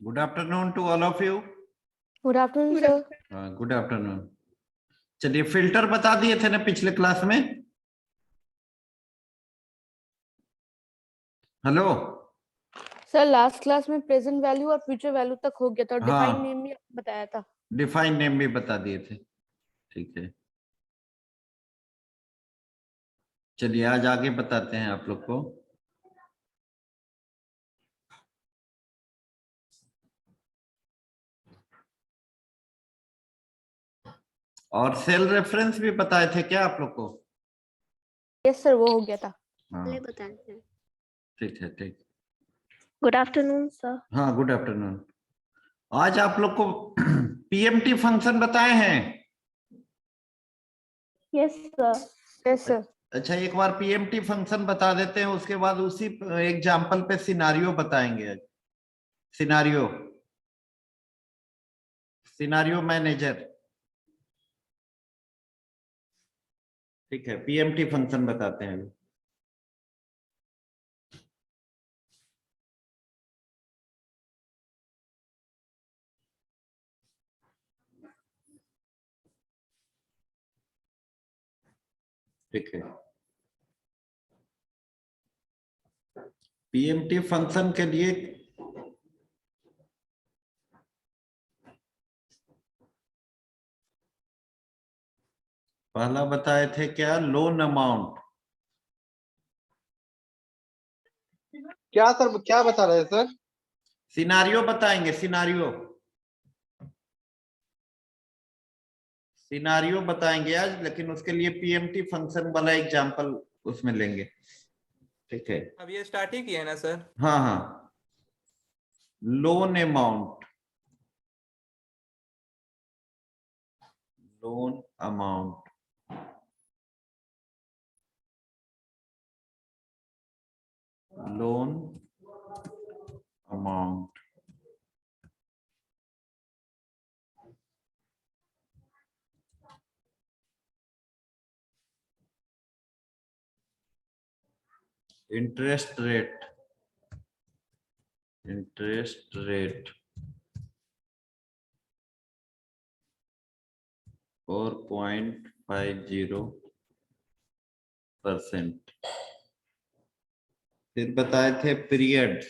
Good afternoon to all of you. Good afternoon, sir. Good afternoon. चलिए filter बता दिए थे ना पिछले क्लास में. हेलो सर लास्ट क्लास में प्रेजेंट वैल्यू और फ्यूचर वैल्यू तक हो गया था और हाँ. डिफाइन नेम भी बताया था. डिफाइन नेम भी बता दिए थे. ठीक है, चलिए आज आगे बताते हैं आप लोग को. और सेल रेफरेंस भी बताए थे क्या आप लोग को? यस सर, वो हो गया था. हाँ बताए थे. ठीक है, ठीक. Good afternoon sir. हाँ गुड आफ्टरनून. आज आप लोग को पीएमटी फंक्शन बताए हैं. Yes sir. Yes sir. अच्छा एक बार पीएमटी फंक्शन बता देते हैं, उसके बाद उसी एग्जाम्पल पे सिनारियो बताएंगे. Scenario scenario manager. ठीक है, पीएमटी फंक्शन बताते हैं. ठीक है, पीएमटी फंक्शन के लिए पहला बताए थे क्या? Loan amount. क्या सर, क्या बता रहे हैं सर? सिनारियो बताएंगे. सिनारियो सिनारियो बताएंगे आज, लेकिन उसके लिए पीएमटी फंक्शन वाला एग्जांपल उसमें लेंगे. ठीक है, अब ये स्टार्ट ही किया है ना सर? हाँ हाँ. Loan amount. Loan amount loan amount interest rate. Interest rate 4.50%. फिर बताए थे period.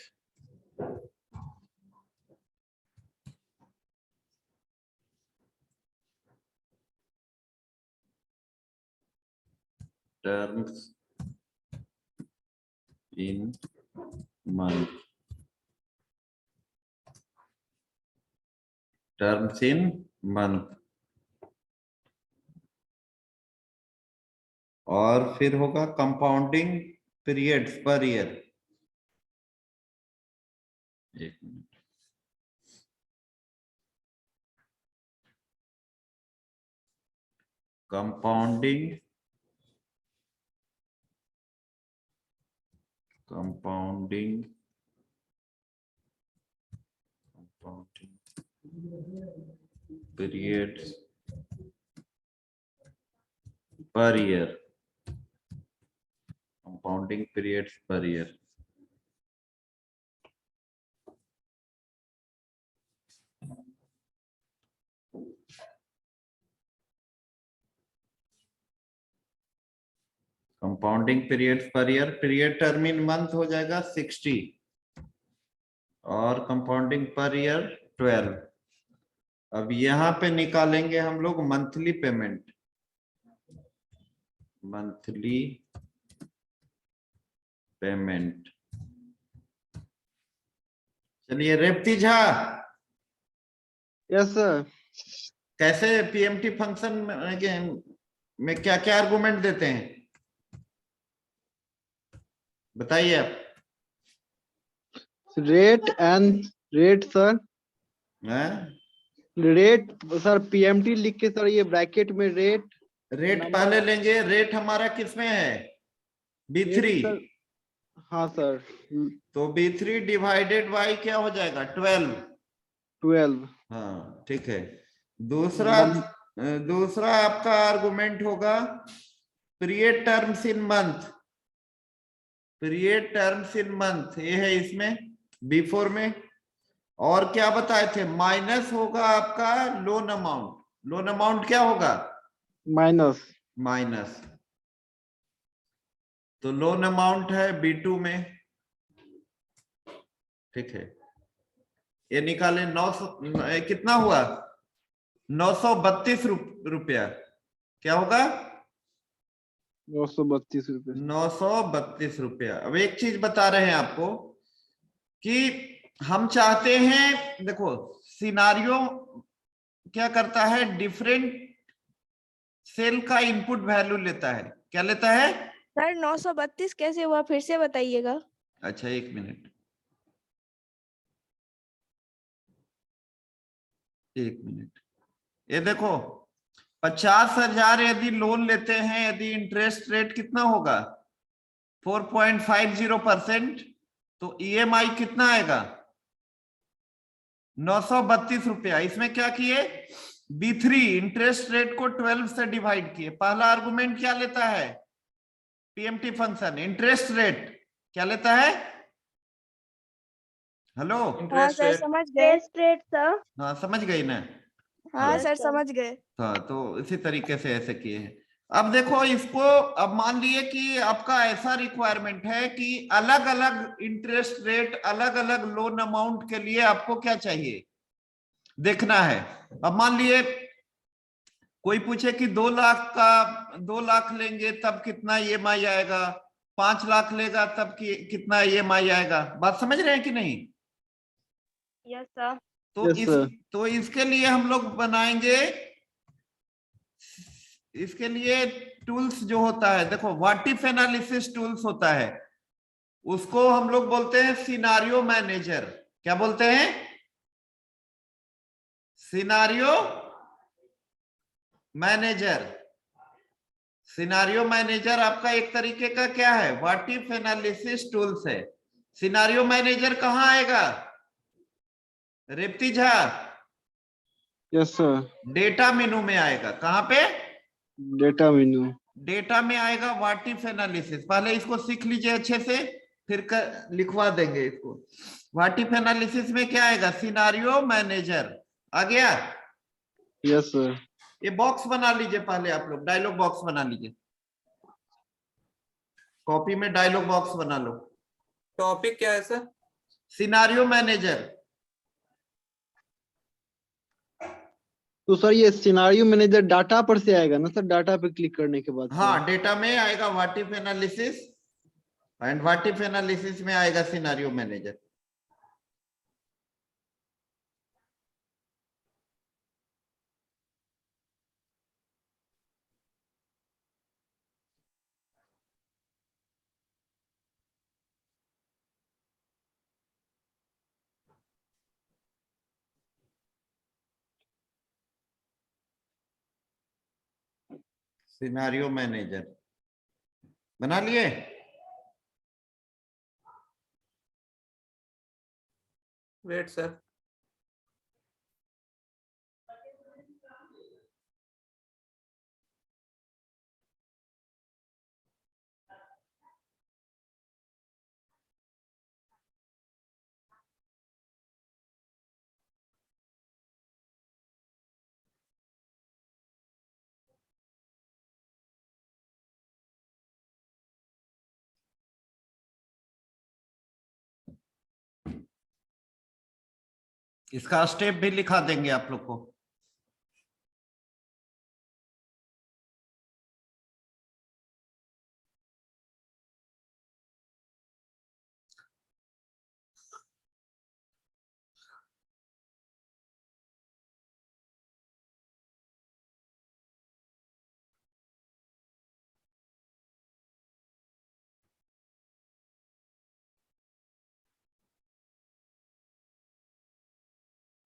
Terms in month. Terms in month. और फिर होगा कंपाउंडिंग पीरियड्स पर ईयर. एक minute. Compounding compounding periods per year. Compounding periods per year. Compounding periods per year. Period term in month हो जाएगा 60 और कंपाउंडिंग पर ईयर 12. अब यहां पे निकालेंगे हम लोग मंथली पेमेंट. Monthly payment. चलिए रेवती झा, यस सर. कैसे पीएमटी फंक्शन में क्या क्या आर्गुमेंट देते हैं बताइए आप. Rate and rate sir. हैं? रेट सर, पीएमटी लिख के सर ये ब्रैकेट में रेट. रेट नंबर- पहले लेंगे. रेट हमारा किसमें है? B3. सर, हाँ सर. तो B3 डिवाइडेड बाई क्या हो जाएगा? 12. 12. हाँ ठीक है. दूसरा आपका आर्गुमेंट होगा period terms in month. Period terms in month ये है इसमें B4 में. और क्या बताए थे, माइनस होगा आपका लोन अमाउंट। लोन अमाउंट क्या होगा, माइनस। माइनस। तो लोन अमाउंट है B2 में, ठीक है। ये निकाले 900, कितना हुआ, 932 रुपया। क्या होगा, 932 रुपए। 932 रुपया। अब एक चीज बता रहे हैं आपको कि हम चाहते हैं, देखो सिनारियो क्या करता है, डिफरेंट सेल का इनपुट वैल्यू लेता है। क्या लेता है, सर 932 कैसे हुआ, फिर से बताइएगा। अच्छा एक मिनट, एक मिनट। ये देखो 50,000 यदि लोन लेते हैं, यदि इंटरेस्ट रेट कितना होगा 4.50%, तो ईएमआई कितना आएगा 932 रुपया। इसमें क्या किए, B3 इंटरेस्ट रेट को 12 से डिवाइड किए। पहला आर्गुमेंट क्या लेता है, पीएमटी फंक्शन इंटरेस्ट रेट क्या लेता है, हेलो, हाँ सर समझ गए। Interest rate sir. हाँ समझ गई ना। हाँ Yes, सर sir. समझ गए। हाँ तो इसी तरीके से ऐसे किए हैं। अब देखो इसको, अब मान लिए कि आपका ऐसा रिक्वायरमेंट है कि अलग अलग इंटरेस्ट रेट, अलग अलग लोन अमाउंट के लिए आपको क्या चाहिए देखना है। अब मान लिए कोई पूछे कि 2 लाख का, 2 लाख लेंगे तब कितना ईएमआई आएगा, 5 लाख लेगा तब कितना ईएमआई आएगा। बात समझ रहे हैं कि नहीं। Yes, sir. तो Yes, sir. तो इसके लिए हम लोग बनाएंगे, इसके लिए टूल्स जो होता है, देखो व्हाट इफ एनालिसिस टूल्स होता है, उसको हम लोग बोलते हैं सिनारियो मैनेजर। क्या बोलते हैं, सिनारियो मैनेजर। सिनारियो मैनेजर आपका एक तरीके का क्या है, व्हाट इफ एनालिसिस टूल्स है। सिनारियो मैनेजर कहाँ आएगा, Repti Jha, yes sir. Data menu में आएगा। कहाँ पे, डेटा मेनू। डेटा में आएगा व्हाट इफ एनालिसिस। पहले इसको सीख लीजिए अच्छे से, फिर लिखवा देंगे इसको। व्हाट इफ एनालिसिस में क्या आएगा, सिनारियो मैनेजर आ गया। Yes sir. ये बॉक्स बना लीजिए पहले आप लोग, डायलॉग बॉक्स बना लीजिए, कॉपी में डायलॉग बॉक्स बना लो। टॉपिक क्या है सर, सिनारियो मैनेजर। तो सर ये सिनारियो मैनेजर डाटा पर से आएगा ना सर, डाटा पे क्लिक करने के बाद। हाँ डेटा में आएगा what if analysis, and what if analysis में आएगा सिनारियो मैनेजर। सिनारियो मैनेजर बना लिए। Wait sir. इसका स्टेप भी लिखा देंगे आप लोग को।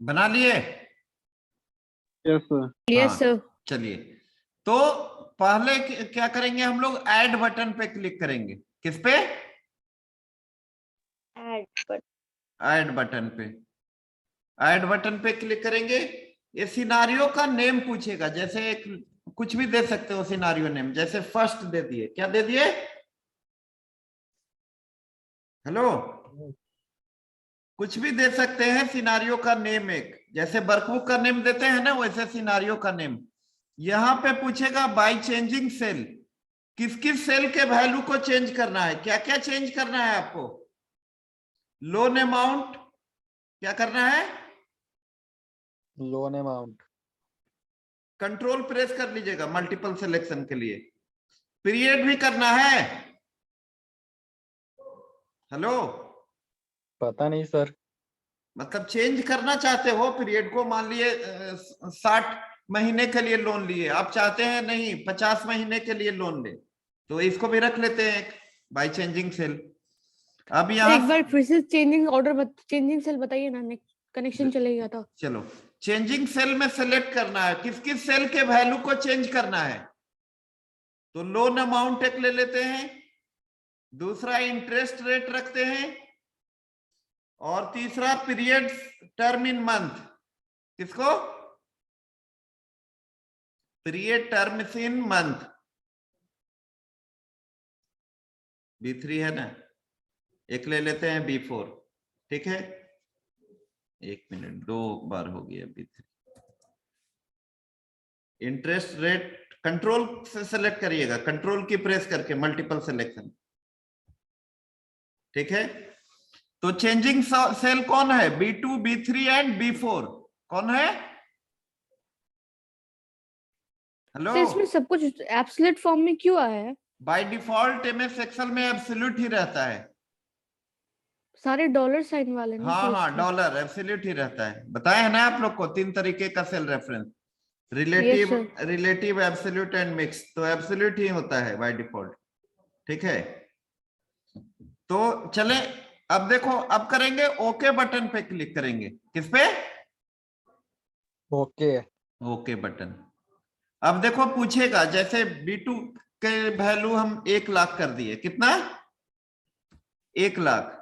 बना लिए। Yes sir. Yes sir. चलिए, तो पहले क्या करेंगे हम लोग, ऐड बटन पे क्लिक करेंगे। किस पे, ऐड बटन पे। ऐड बटन पे क्लिक करेंगे, ये सिनारियो का नेम पूछेगा, जैसे एक कुछ भी दे सकते हो सिनारियो नेम, जैसे फर्स्ट दे दिए। क्या दे दिए, हेलो, कुछ भी दे सकते हैं, सिनारियो का नेम एक, जैसे वर्कबुक का नेम देते हैं ना, वैसे सिनारियो का नेम। यहां पे पूछेगा बाय चेंजिंग सेल, किस किस सेल के वैल्यू को चेंज करना है, क्या क्या चेंज करना है आपको। लोन अमाउंट क्या करना है, लोन अमाउंट, कंट्रोल प्रेस कर लीजिएगा मल्टीपल सिलेक्शन के लिए। पीरियड भी करना है। हेलो, पता नहीं सर। मतलब चेंज करना चाहते हो पीरियड को, मान लिए 60 महीने के लिए लोन लिए, आप चाहते हैं नहीं 50 महीने के लिए लोन ले, तो इसको भी रख लेते हैं बाय चेंजिंग सेल। अब एक यहाँ बार फिर से चेंजिंग ऑर्डर चेंजिंग सेल बताइए ना, कनेक्शन चले गया था। चलो, चेंजिंग सेल में सेलेक्ट करना है किस किस सेल के वैल्यू को चेंज करना है। तो लोन अमाउंट एक ले लेते हैं, दूसरा इंटरेस्ट रेट रखते हैं, और तीसरा पीरियड टर्म इन मंथ। किसको, period terms in month, B3 है ना, एक ले लेते हैं B4। ठीक है, एक मिनट, 2 बार हो गया B3। इंटरेस्ट रेट कंट्रोल से सेलेक्ट करिएगा, कंट्रोल की प्रेस करके मल्टीपल सिलेक्शन। ठीक है, तो चेंजिंग सेल कौन है, B2, B3 एंड B4 कौन है। हेलो, तो इसमें सब कुछ एब्सोल्यूट फॉर्म में क्यों आया है? बाय डिफॉल्ट MS एक्सेल में एब्सोल्यूट ही रहता है। सारे डॉलर साइन वाले ना, हाँ तो हाँ, इसलिए। डॉलर एब्सोल्यूट ही रहता है। बताया है ना आप लोग को 3 तरीके का cell reference, relative, sir. Relative, absolute and mix. तो एब्सोल्यूट ही होता है बाय डिफॉल्ट। ठीक है, तो चले, अब देखो, अब करेंगे ओके बटन पे क्लिक करेंगे। किस पे, ओके। Okay button. अब देखो पूछेगा, जैसे B2 के वैल्यू हम 1 लाख कर दिए, कितना, 1 लाख।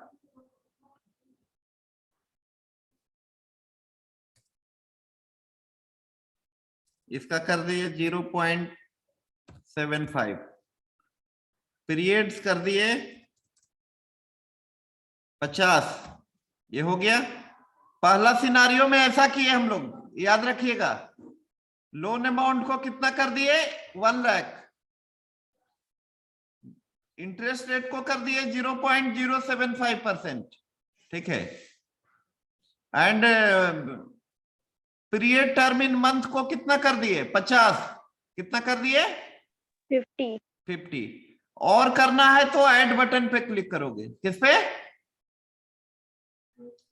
इसका कर दिए 0.75, पीरियड्स कर दिए 50। ये हो गया पहला सिनारियो में, ऐसा किए हम लोग, याद रखिएगा। लोन अमाउंट को कितना कर दिए, 1 लाख। इंटरेस्ट रेट को कर दिए 0.075%। ठीक है, and period term in month को कितना कर दिए, 50। कितना कर दिए, 50। और करना है तो ऐड बटन पे क्लिक करोगे। किस पे,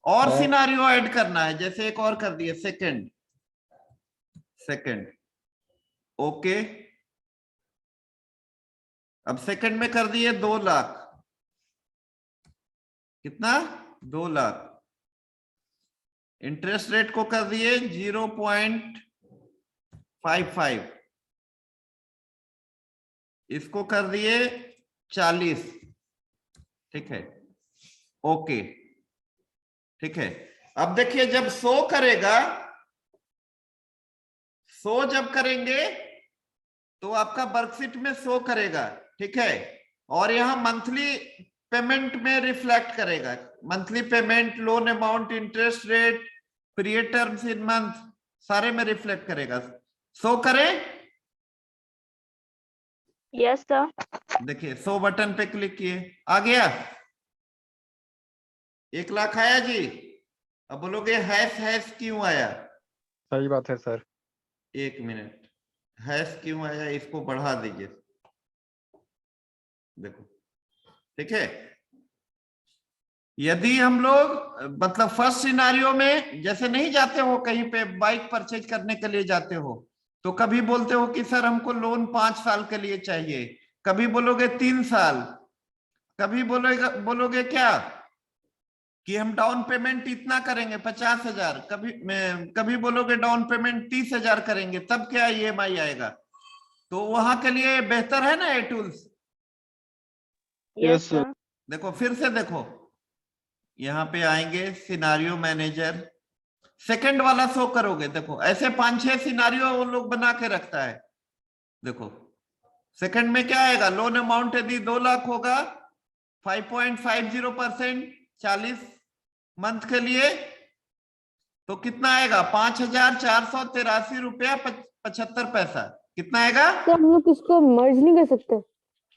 और Add. सिनारियो ऐड करना है, जैसे एक और कर दिए, सेकंड, ओके। अब सेकंड में कर दिए 2 लाख। कितना, 2 लाख। इंटरेस्ट रेट को कर दिए 0.55, इसको कर दिए 40। ठीक है, ओके। ठीक है, अब देखिए जब शो करेगा, शो जब करेंगे तो आपका वर्कशीट में शो करेगा। ठीक है, और यहां मंथली पेमेंट में रिफ्लेक्ट करेगा, monthly payment, loan amount, interest rate, period terms in month, सारे में रिफ्लेक्ट करेगा। शो करें, यस सर। देखिए 100 बटन पे क्लिक किए, आ गया 1 लाख आया जी। अब बोलोगे हैश क्यों आया, सही बात है सर। 1 मिनट, हैश क्यों आया, इसको बढ़ा दीजिए, देखो। ठीक है, यदि हम लोग मतलब फर्स्ट सिनारियो में जैसे नहीं जाते हो कहीं पे, बाइक परचेज करने के लिए जाते हो, तो कभी बोलते हो कि सर हमको लोन 5 साल के लिए चाहिए, कभी बोलोगे 3 साल, कभी बोलोगे क्या कि हम डाउन पेमेंट इतना करेंगे 50,000, कभी बोलोगे डाउन पेमेंट 30,000 करेंगे, तब क्या EMI आएगा। तो वहां के लिए बेहतर है ना ये टूल्स। Yes sir. सर। देखो फिर से देखो, यहाँ पे आएंगे सिनारियो मैनेजर, सेकंड वाला शो करोगे, देखो ऐसे 5-6 सिनारियो वो लोग बना के रखता है। देखो सेकंड में क्या आएगा, लोन अमाउंट यदि 2 लाख होगा 5.50%, 40 मंथ के लिए, तो कितना आएगा 5,483 रुपया 75 पैसा। कितना आएगा? सर हम लोग इसको मर्ज नहीं कर सकते?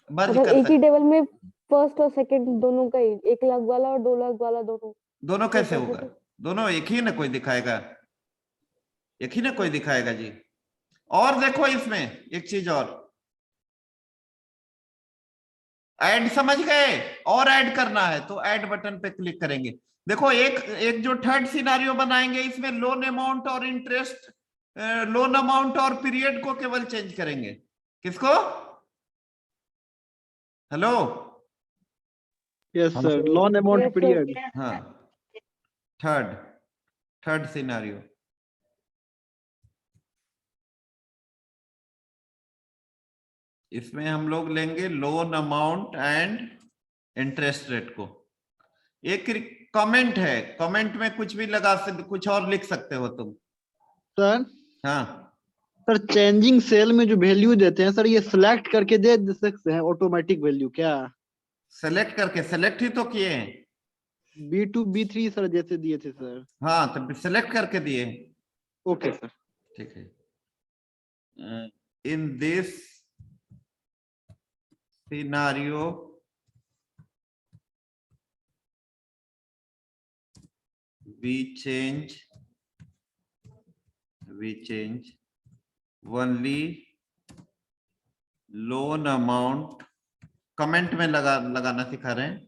मर्ज मतलब कर एक ही सकते। टेबल में फर्स्ट और सेकंड दोनों का ही, 1 लाख वाला और 2 लाख वाला दोनों। दोनों कैसे कैसे होगा? तो? दोनों एक ही ना कोई दिखाएगा, एक ही ना कोई दिखाएगा जी। और देखो इसमें एक चीज और ऐड, समझ गए? और ऐड करना है तो ऐड बटन पे क्लिक करेंगे। देखो एक जो थर्ड सिनारियो बनाएंगे, इसमें लोन अमाउंट और इंटरेस्ट, लोन अमाउंट और पीरियड को केवल चेंज करेंगे। किसको? हेलो? यस हाँ, sir, sir. Loan amount Yes, sir. Period. हाँ, थर्ड सिनारियो। इसमें हम लोग लेंगे loan amount and interest rate को। एक कमेंट है, कमेंट में कुछ भी लगा सकते, कुछ और लिख सकते हो तुम। सर हाँ, सर चेंजिंग सेल में जो वैल्यू देते हैं सर, ये सिलेक्ट करके दे सकते हैं ऑटोमेटिक वैल्यू क्या? सेलेक्ट करके, सेलेक्ट ही तो किए हैं। B2 B3 सर जैसे दिए थे सर। हाँ, तो सेलेक्ट करके दिए। Okay sir. ठीक है। In this scenario we change only loan amount, comment में लगाना सिखा रहे हैं,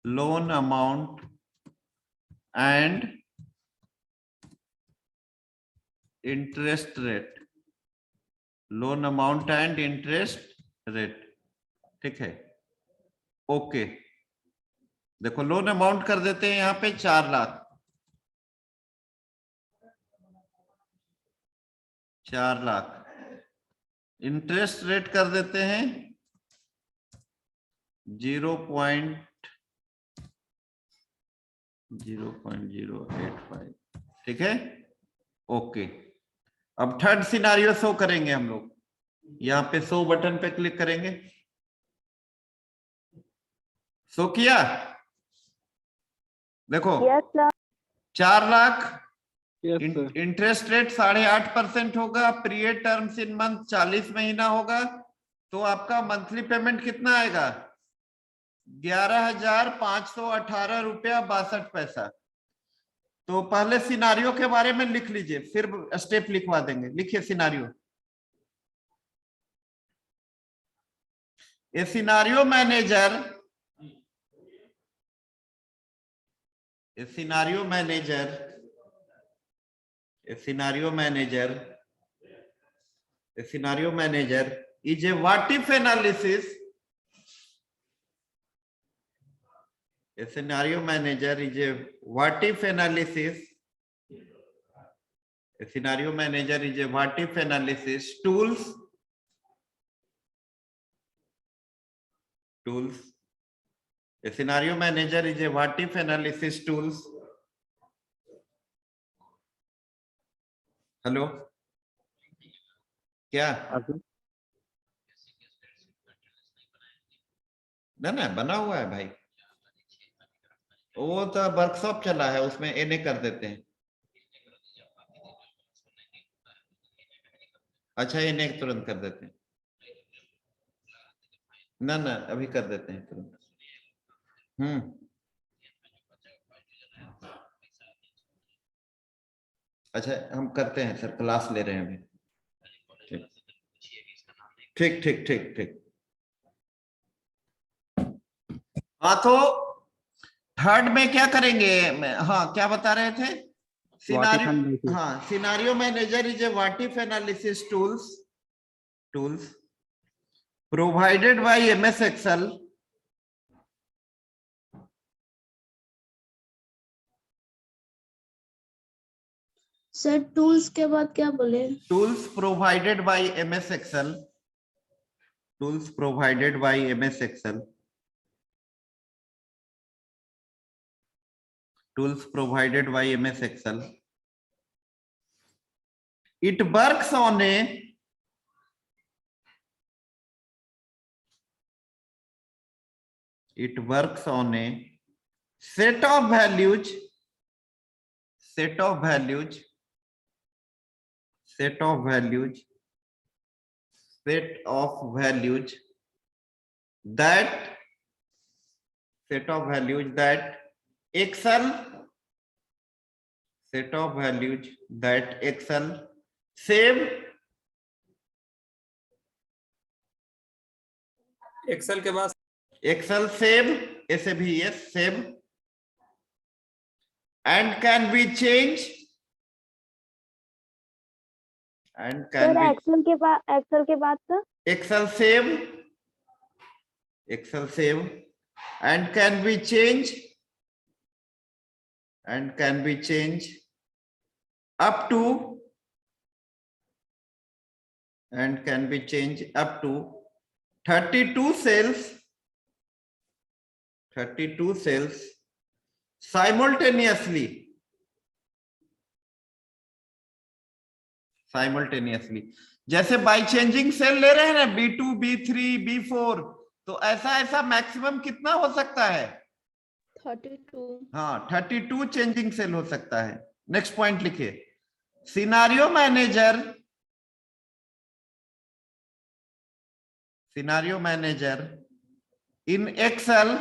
loan amount and interest rate, loan amount and interest rate. ठीक है, ओके। देखो लोन अमाउंट कर देते हैं यहाँ पे 4 लाख, 4 लाख। इंटरेस्ट रेट कर देते हैं 0.085। ठीक है, ओके। अब थर्ड सिनारियो शो करेंगे हम लोग। यहाँ पे शो बटन पे क्लिक करेंगे। शो किया? देखो Yes, sir. 4 lakh, yes sir. Interest rate 8.5% होगा, पीरियड टर्म्स इन मंथ 40 महीना होगा, तो आपका मंथली पेमेंट कितना आएगा? 11,518 रुपया 62 पैसा। तो पहले सिनारियो के बारे में लिख लीजिए, फिर स्टेप लिखवा देंगे। लिखिए scenario. A scenario manager, a scenario manager is a what if analysis. A scenario manager is a what if analysis. A scenario manager is a what if analysis tools. A scenario manager is a what if analysis tools. Hello, क्या? ना बना हुआ है भाई, वो तो workshop चला है, उसमें एने कर देते हैं। अच्छा, एने तुरंत कर देते हैं। ना अभी कर देते हैं तुरंत। अच्छा, हम करते हैं सर, क्लास ले रहे हैं अभी। ठीक। हाँ, तो थर्ड में क्या करेंगे? हाँ, क्या बता रहे थे? सिनारियो, हाँ, scenario manager is a what if analysis tools provided by MS Excel sir tools के बाद क्या बोले? Tools provided by MS Excel, it works on a set of values set of values, set of values that Excel save Excel के बाद Excel save save and can be changed and can sir be Excel के बाद sir Excel save and can be changed up to 32 cells simultaneously. जैसे by changing cell ले रहे हैं ना, B2, B3, B4, तो ऐसा मैक्सिमम कितना हो सकता है? 32. हाँ, 32 चेंजिंग सेल हो सकता है। नेक्स्ट पॉइंट लिखिए, scenario manager in Excel,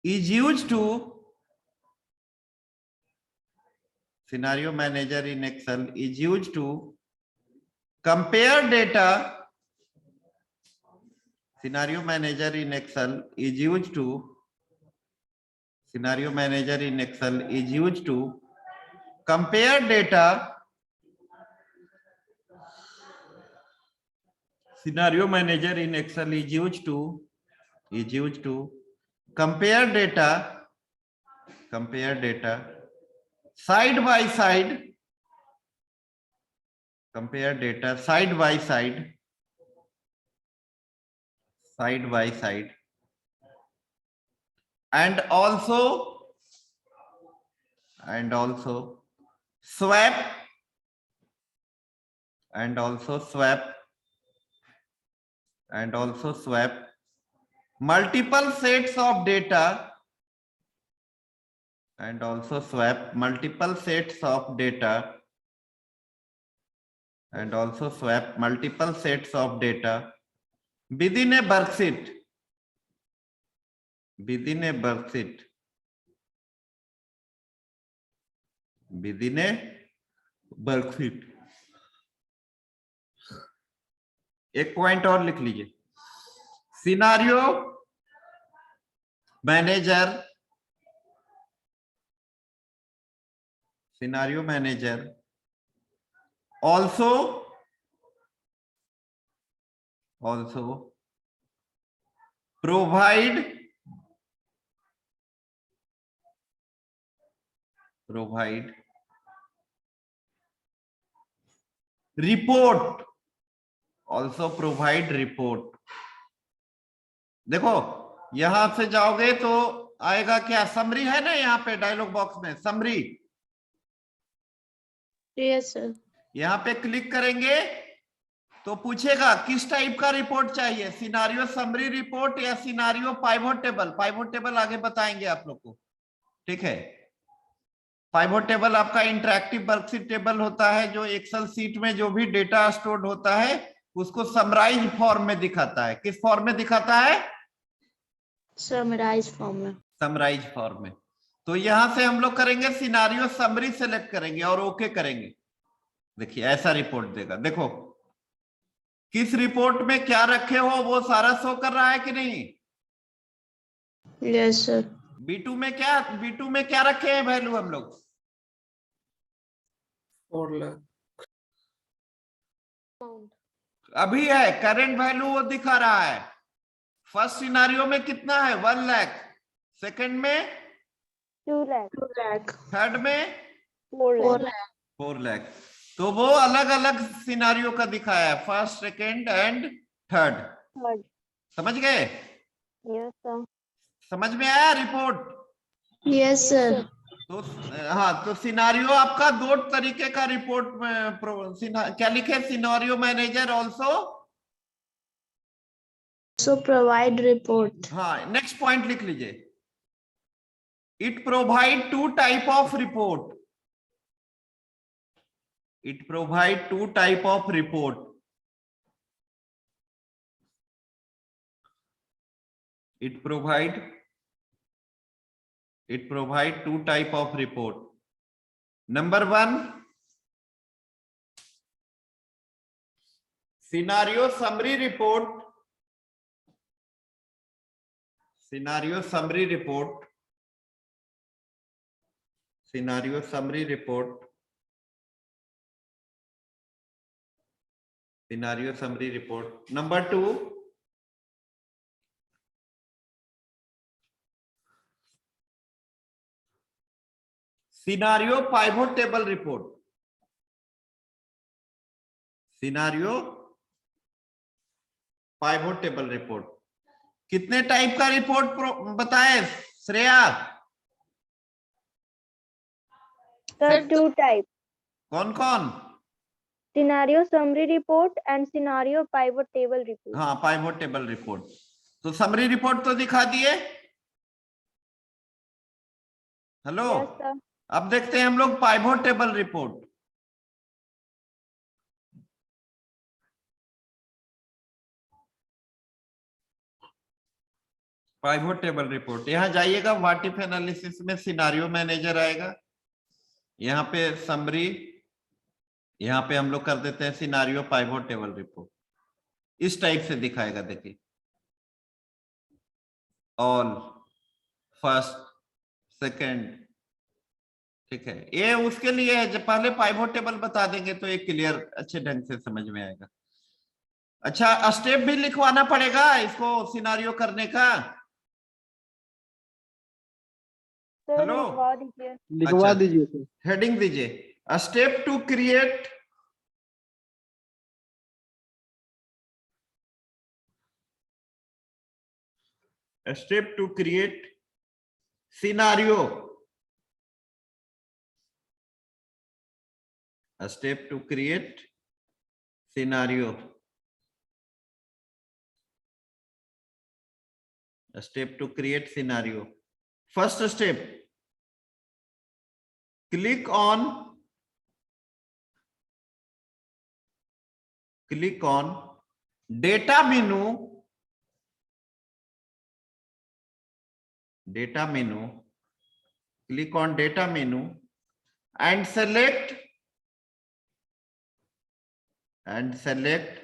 is used to compare data. Scenario manager in Excel is used to compare data. Scenario manager in Excel is used to compare data side by side, and also swap multiple sets of data, within a worksheet. एक point और लिख लीजिए, scenario manager also provide report. देखो यहां से जाओगे तो आएगा क्या, समरी है ना, यहाँ पे डायलॉग बॉक्स में समरी, यस सर। यहाँ पे क्लिक करेंगे तो पूछेगा किस टाइप का रिपोर्ट चाहिए, सिनारियो समरी रिपोर्ट या सिनारियो पाइवोट टेबल आगे बताएंगे आप लोग को, ठीक है। पाइवोट टेबल आपका इंटरैक्टिव वर्कशीट टेबल होता है, जो एक्सेल सीट में जो भी डेटा स्टोर्ड होता है उसको समराइज फॉर्म में दिखाता है। किस फॉर्म में दिखाता है? समराइज फॉर्म में। तो यहां से हम लोग करेंगे सिनारियो समरी सेलेक्ट करेंगे और ओके करेंगे। देखिए ऐसा रिपोर्ट देगा, देखो किस रिपोर्ट में क्या रखे हो वो सारा शो कर रहा है कि नहीं? Yes sir. B2 में क्या रखे हैं वैल्यू हम लोग? 4 लाख अभी है करंट वैल्यू वो दिखा रहा है। फर्स्ट सिनारियो में कितना है? 1 लाख, सेकंड में 2 लाख, थर्ड में 4 लाख। तो वो अलग अलग सिनारियो का दिखाया है, फर्स्ट सेकंड एंड थर्ड। समझ गए? Yes sir. समझ में आया रिपोर्ट? Yes sir. तो हाँ, तो सिनारियो आपका 2 तरीके का रिपोर्ट में क्या लिखे? Scenario manager also So provide report. हाँ, नेक्स्ट पॉइंट लिख लीजिए। It provide two type of report. It provide two type of report. It provide two type of report. Number one, scenario summary report. Scenario summary report. Scenario summary report. Scenario summary report. Number two, scenario pivot table report. Scenario pivot table report. कितने type का report बताए Shreya? Sir two type. कौन कौन? Scenario summary report and scenario pivot table report. हाँ, pivot table report. तो summary report तो दिखा दिए। Hello, yes sir. अब देखते हैं हम लोग pivot table report. Pivot table report, यहां जाइएगा, व्हाट इफ एनालिसिस में सिनारियो मैनेजर आएगा, यहाँ पे समरी, यहाँ पे हम लोग कर देते हैं सिनारियो पाइवोट टेबल रिपोर्ट। इस टाइप से दिखाएगा, देखिए, ऑल, फर्स्ट, सेकंड, ठीक है। ये उसके लिए है, जब पहले पाइवोट टेबल बता देंगे तो ये क्लियर अच्छे ढंग से समझ में आएगा। अच्छा, स्टेप भी लिखवाना पड़ेगा इसको सिनारियो करने का। सर हेलो, लिखवा दीजिए। लिखवा अच्छा। दीजिए सर। हेडिंग दीजिए, step to create scenario. A step to create scenario. A step to create scenario. First step, click on data menu. Data menu. Click on data menu and select scenario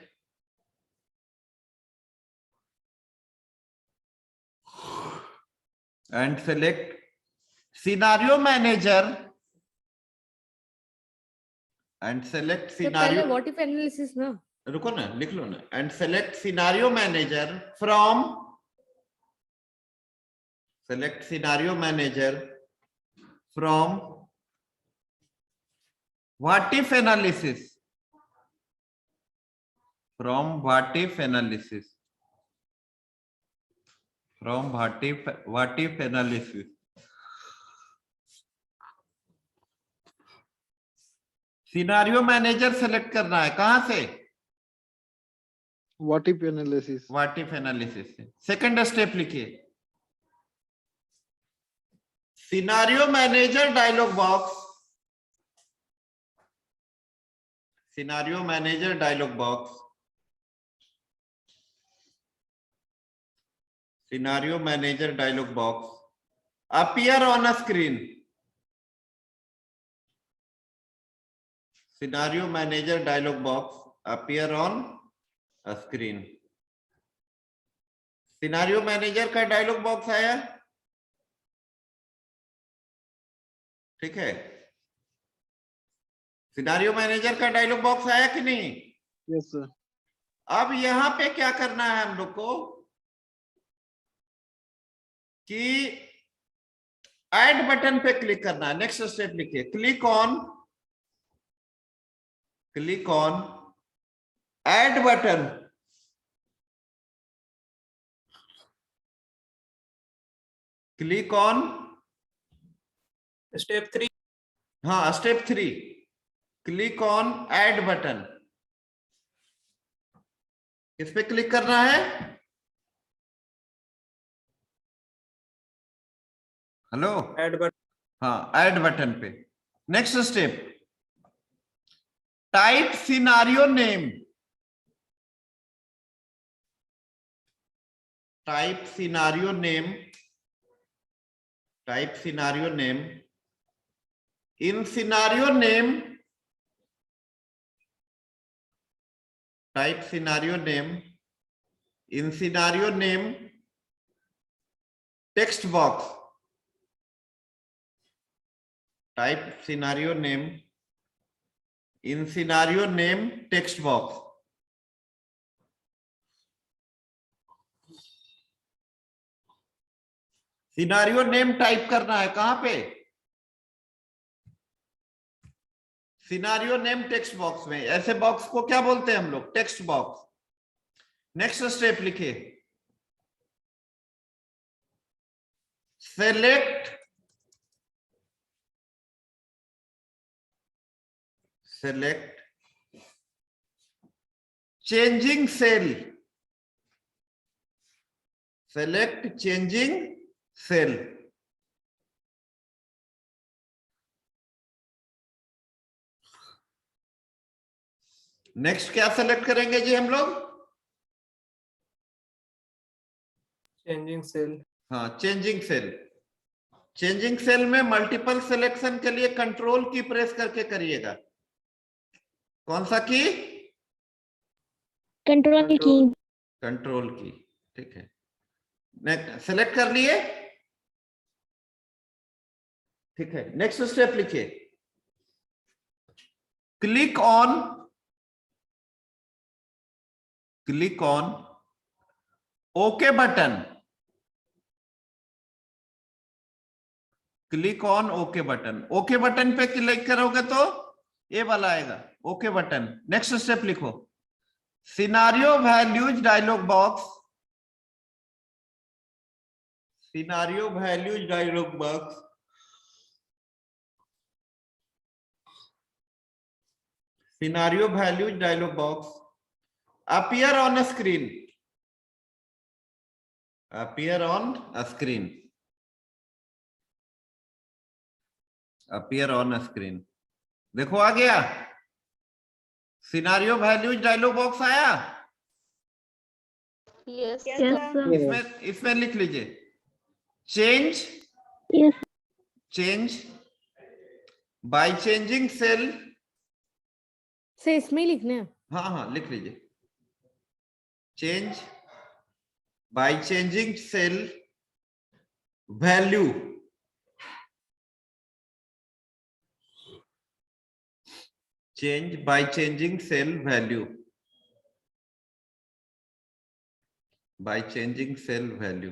manager and select तो scenario. पहले what if analysis ना, रुको ना, लिख लो ना, and select scenario manager from what if analysis. From what if analysis. From what if analysis. Scenario manager select करना है, कहां से? What if analysis. What if analysis से। सेकंड स्टेप लिखिए, scenario manager dialog box. Scenario manager dialog box. Scenario manager dialog box appear on a screen. Scenario manager dialog box appear on a screen. Scenario manager का dialog box आया, ठीक है। Scenario manager का dialog box आया कि नहीं? Yes sir. अब यहां पे क्या करना है हम लोग को कि ऐड बटन पे क्लिक करना है। नेक्स्ट स्टेप लिखिए, click on add button. Click on step 3। हाँ, step 3, click on add button. किस पे क्लिक करना है? Hello, add button. हाँ, ऐड बटन पे। Next step, type scenario name. Type scenario name, type scenario name. In scenario name, type scenario name, in scenario name text box. Type scenario name, in scenario name text box. Scenario name type करना है कहां पे? Scenario name text box में। ऐसे box को क्या बोलते हैं हम लोग? Text box. नेक्स्ट स्टेप लिखिए, select, select changing cell, select changing cell. Next क्या सेलेक्ट करेंगे जी हम लोग? Changing cell. हाँ, चेंजिंग सेल। चेंजिंग सेल में मल्टीपल सिलेक्शन के लिए कंट्रोल की प्रेस करके करिएगा। कौन सा की? कंट्रोल की। कंट्रोल की, ठीक है। नेक्स्ट सेलेक्ट कर लिए, ठीक है। नेक्स्ट स्टेप लिखिए, click on, click on okay button, click on okay button. Okay button पे क्लिक करोगे तो ये वाला आएगा, ओके बटन। नेक्स्ट स्टेप लिखो, scenario values dialog box, scenario values dialog box, scenario values dialog box appear on screen, appear on screen, appear on screen. देखो आ गया, सिनारियो वैल्यूज डायलॉग बॉक्स आया। यस इसमें लिख लीजिए, change, Yes. Change by changing cell. से इसमें ही लिखना है। हाँ हाँ, लिख लीजिए, change by changing cell value, change by changing cell value, by changing cell value.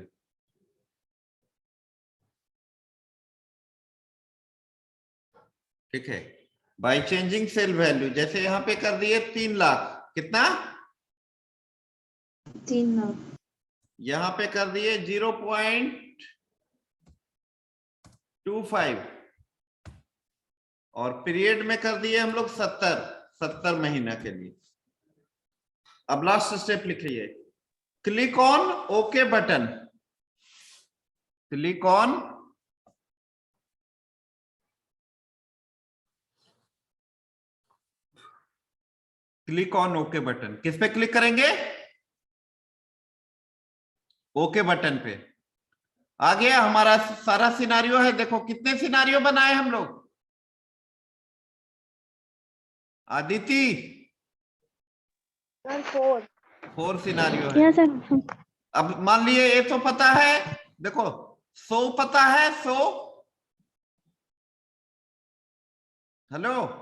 ठीक है, बाय चेंजिंग सेल वैल्यू। जैसे यहां पे कर दिए 3 लाख, कितना? 3 लाख। यहां पे कर दिए 0.25 और पीरियड में कर दिए हम लोग 70 महीना के लिए। अब लास्ट स्टेप लिखिए, click on okay button, click on click on okay button. किस पे क्लिक करेंगे? ओके बटन पे। आ गया हमारा सारा सिनारियो है। देखो कितने सिनारियो बनाए हम लोग? आदिति, 4 सिनारियो है। Yes, sir. अब मान लिए ये तो पता है, देखो 100 पता है, 100। हेलो,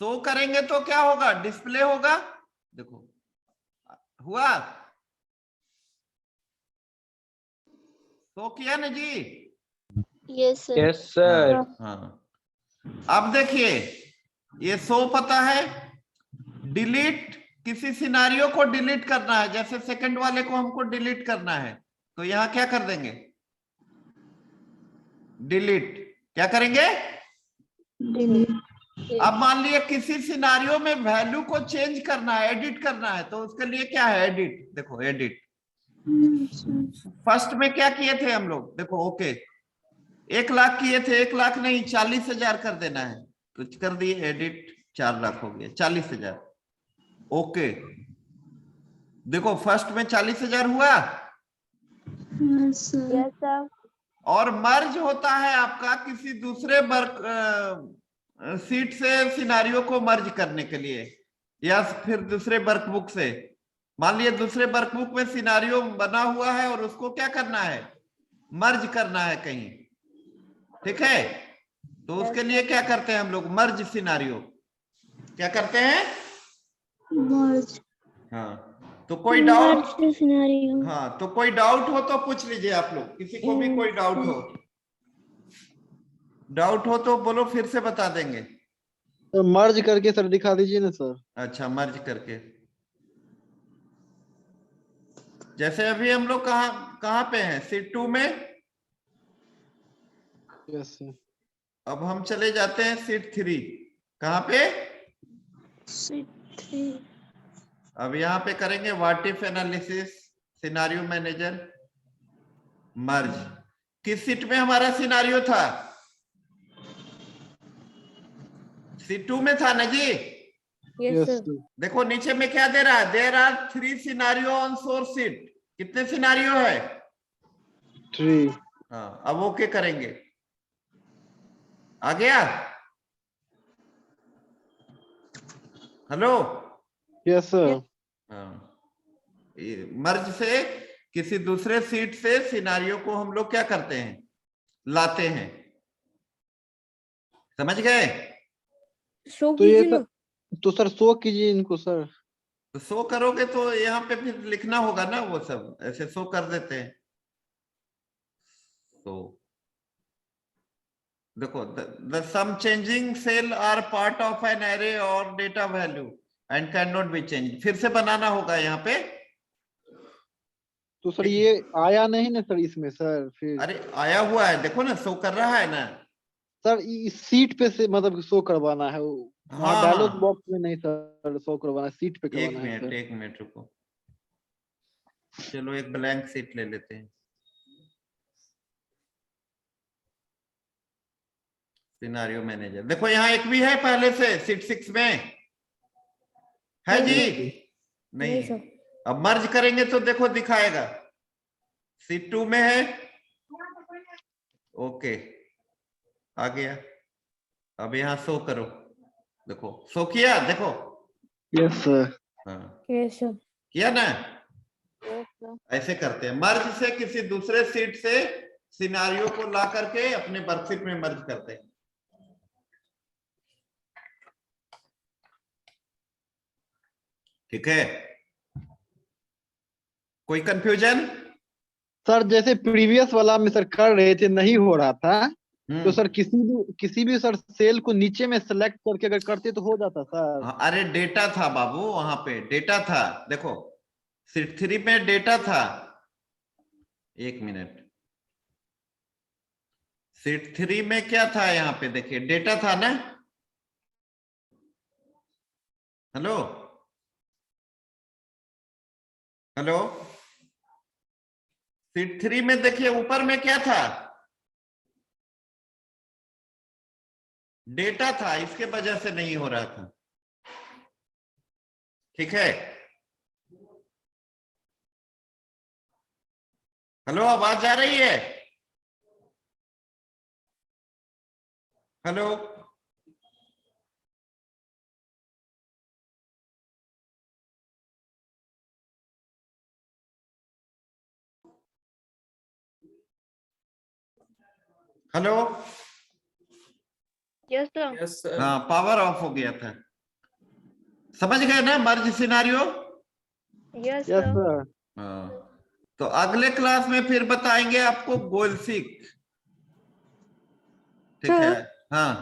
100 करेंगे तो क्या होगा? डिस्प्ले होगा। देखो हुआ, 100 किया ना जी? Yes sir. Yes sir. हाँ, अब देखिए ये 100 पता है। डिलीट, किसी सिनारियो को डिलीट करना है, जैसे सेकंड वाले को हमको डिलीट करना है, तो यहां क्या कर देंगे? डिलीट। क्या करेंगे? अब मान लिया किसी सिनारियो में वैल्यू को चेंज करना है, एडिट करना है, तो उसके लिए क्या है? एडिट। देखो एडिट, फर्स्ट में क्या किए थे हम लोग, देखो ओके 1 लाख किए थे, 1 लाख नहीं 40,000 कर देना है, तो कर दिए एडिट, 4 लाख हो गया 40,000। ओके देखो फर्स्ट में 40,000 हुआ, Yes, sir. और मर्ज होता है आपका किसी दूसरे वर्क सीट से सिनारियो को मर्ज करने के लिए, या फिर दूसरे वर्कबुक से। मान लिया दूसरे वर्कबुक में सिनारियो बना हुआ है और उसको क्या करना है, मर्ज करना है कहीं, ठीक है। तो उसके लिए क्या करते हैं हम लोग, मर्ज सिनारियो क्या करते हैं। Merge. हाँ तो कोई डाउट, Merge scenario. हाँ तो कोई डाउट हो तो पूछ लीजिए आप लोग, किसी को भी कोई डाउट हो तो बोलो, फिर से बता देंगे। तो मर्ज करके सर दिखा दीजिए ना सर। अच्छा मर्ज करके, जैसे अभी हम लोग कहाँ पे हैं, सीट 2 में। Yes sir. अब हम चले जाते हैं सीट 3, कहाँ पे, Sheet 3. अब यहाँ पे करेंगे what if analysis, scenario manager, merge. किस सीट में हमारा सिनारियो था, सीट 2 में था ना जी। Yes yes sir. सर। देखो नीचे में क्या दे रहा है, there are 3 scenario on source sheet. कितने सिनारियो है, 3। हाँ अब ओके करेंगे, आ गया। Hello, yes sir. हाँ मर्ज से किसी दूसरे सीट से सिनारियो को हम लोग क्या करते हैं, लाते हैं, समझ गए। शो तो ये कीजिए ना। तो सर शो कीजिए इनको सर। तो शो करोगे तो यहाँ पे फिर लिखना होगा ना, वो सब ऐसे शो कर देते हैं। तो देखो the sum changing cell are part of an array और data value and can not be change, फिर से बनाना होगा यहाँ पे। तो सर ये आया नहीं ना सर इसमें सर फिर। अरे आया हुआ है, देखो ना शो कर रहा है ना। सर इस सीट पे से मतलब शो करवाना है वो, वहाँ हाँ डायलॉग हाँ बॉक्स में नहीं सर शो करवाना है, सीट पे करवाना है सर। एक मिनट रुको, चलो एक ब्लैंक सीट ले लेते हैं, सिनारियो मैनेजर। देखो यहाँ एक भी है पहले से सीट 6 में है जी, नहीं नहीं है। सर। अब मर्ज करेंगे तो देखो दिखाएगा, सीट 2 में है, ओके आ गया। अब यहाँ शो करो, देखो शो किया, देखो यस सर। हाँ यस सर। किया ना। Yes sir. ऐसे करते हैं, मर्ज से किसी दूसरे सीट से सिनारियो को ला करके अपने वर्कशीट में मर्ज करते हैं। ठीक है, कोई कंफ्यूजन। सर जैसे प्रीवियस वाला में सर कर रहे थे नहीं हो रहा था, तो सर किसी भी सर सेल को नीचे में सेलेक्ट करके अगर करते तो हो जाता सर। हाँ, अरे डेटा था बाबू, वहां पे डेटा था, देखो सीट 3 में डेटा था, एक मिनट, सीट 3 में क्या था, यहाँ पे देखिए डेटा था ना। हेलो हेलो, सीट 3 में देखिए ऊपर में क्या था, डेटा था, इसके वजह से नहीं हो रहा था। ठीक है, हेलो आवाज आ रही है, hello hello, Yes, sir. Yes, sir. हाँ पावर ऑफ हो गया था, समझ गए ना merge scenario. Yes, yes sir. Sir. हाँ तो अगले क्लास में फिर बताएंगे आपको गोल सीख, ठीक है। सर। हाँ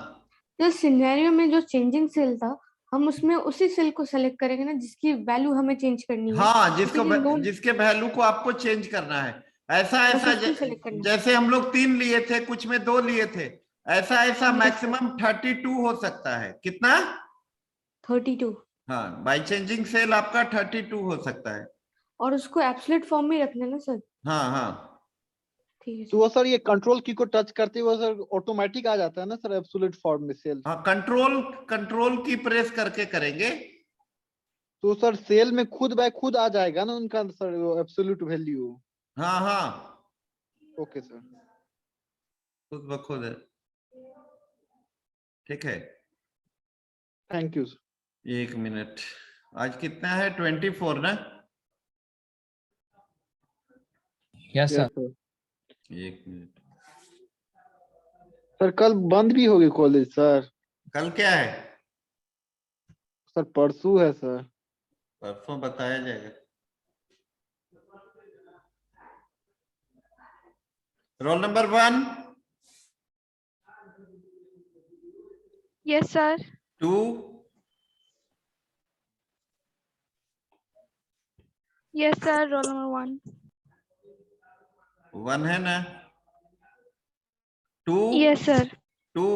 तो सिनेरियो में जो चेंजिंग सेल था, हम उसमें उसी सेल को सेलेक्ट करेंगे ना जिसकी वैल्यू हमें चेंज करनी है। हाँ इसीलिए नोट जिसके वैल्यू को आपको चेंज करना है, ऐसा बस ऐसा उसको select करना है। जैसे हम लोग 3 लिए थे, कुछ में 2 लिए थे, ऐसा ऐसा Yes, मैक्सिमम 32 हो सकता है। कितना, 32। हाँ बाय चेंजिंग सेल आपका 32 हो सकता है। और उसको एब्सोल्यूट फॉर्म में रखना है ना सर? हाँ हाँ, ठीक है तो वो सर ये कंट्रोल की को टच करते हुए सर ऑटोमेटिक आ जाता है ना सर एब्सोल्यूट फॉर्म में सेल। हाँ कंट्रोल की प्रेस करके करेंगे। तो सर सेल में खुद बाय खुद आ जाएगा ना उनका सर एब्सोल्यूट वैल्यू। हाँ हाँ, ओके सर। खुद ब खुद है। ठीक है, थैंक यू। 1 मिनट। आज कितना है? 24 ना? Yes sir. Sir 1 minute. Sir कल बंद भी होगी कॉलेज सर? कल क्या है? सर परसों है सर। परसों बताया जाएगा। Roll number 1, Yes, sir. 2, Yes, sir. Roll number 1. 1 है ना? 2, Yes, sir. 2,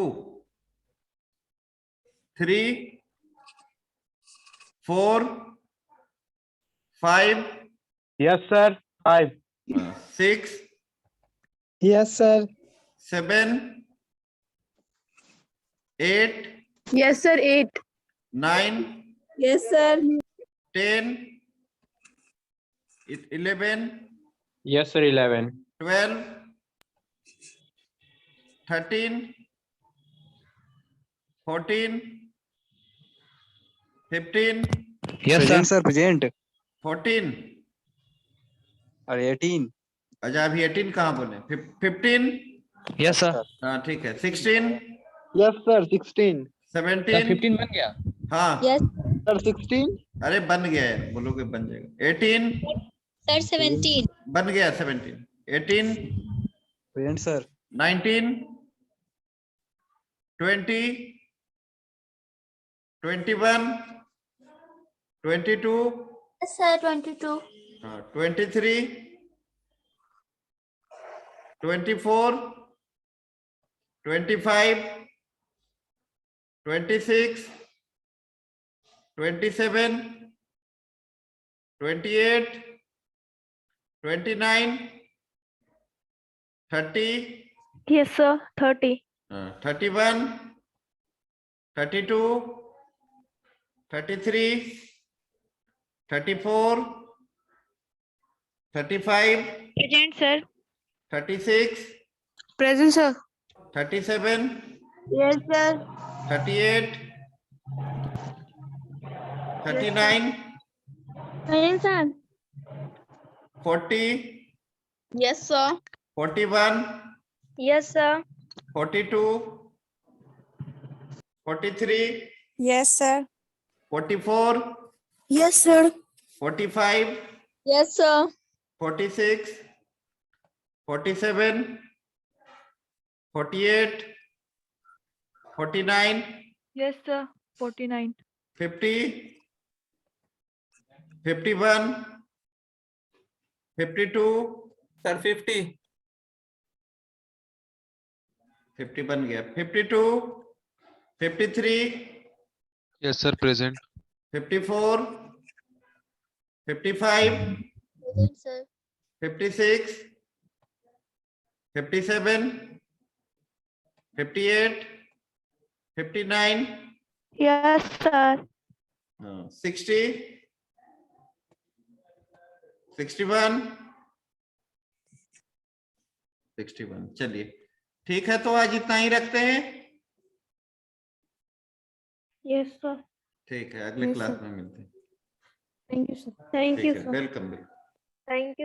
3, 4, 5, yes sir 5। 6, yes sir 7, 8, Yes, sir. 8. 9, Yes, sir. 10, 11, yes sir 11 12, 13, 14, 15, yes sir present 14। और 18। अच्छा अभी 18 कहाँ बोले? 15। Yes sir. हाँ ठीक है। 16, यस सर 16। 17। 15 बन गया। हाँ Yes, सर 16। अरे बन गया है, बोलोगे बन जाएगा। 18 sir. 17. बन गया। 17, 18, present sir. 19, 20, 21, 22, Yes, sir. 22. 23, 24, 25, 26, 27, 28, 29, 30, Yes, sir. 30. 31, 32, 33, 34, 35, Present, sir. 36, present sir. 37, Yes, sir. 38, 39, Yes, sir. 40, Yes, sir. 41, Yes, sir. 42, 43, Yes, sir. 44, Yes, sir. 45, Yes, sir. 46, 47, 48, 49, Yes, sir. 49. 50, 51, 52, sir 50। 50 बन गया। 52, 53, yes sir present 54, 55, Present, sir. 56, 57, 58, 59, Yes, sir. 60, 61, 61। चलिए ठीक है, तो आज इतना ही रखते हैं। Yes, sir. ठीक है, अगले Yes, क्लास sir. में मिलते हैं। Thank you sir. Thank ठीक you, है, sir. वेलकम। Thank you.